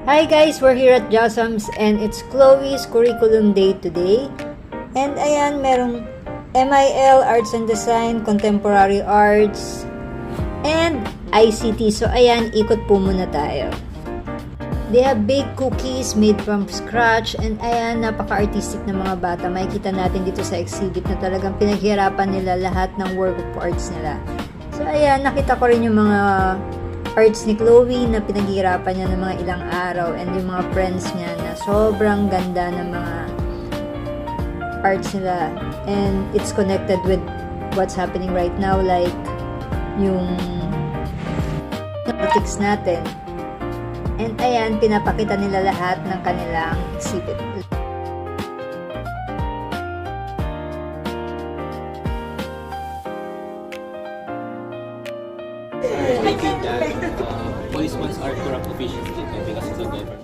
Hi guys, we're here at Jossams and it's Chloe's curriculum day today. And ayan, merong MIL, Arts and Design, Contemporary Arts, and ICT. So ayan, ikot po muna tayo. They have big cookies made from scratch and ayan, napaka-artistic ng mga bata. Makikita natin dito sa exhibit na talagang pinaghirapan nila lahat ng work of arts nila. So ayan, nakita ko rin yung mga arts ni Chloe na pinaghirapan niya ng mga ilang araw and yung mga friends niya na sobrang ganda ng mga arts nila, and it's connected with what's happening right now, like yung politics natin. And ayan, pinapakita nila lahat ng kanilang exhibit. I think that policemen's are corrupt officials because of the government.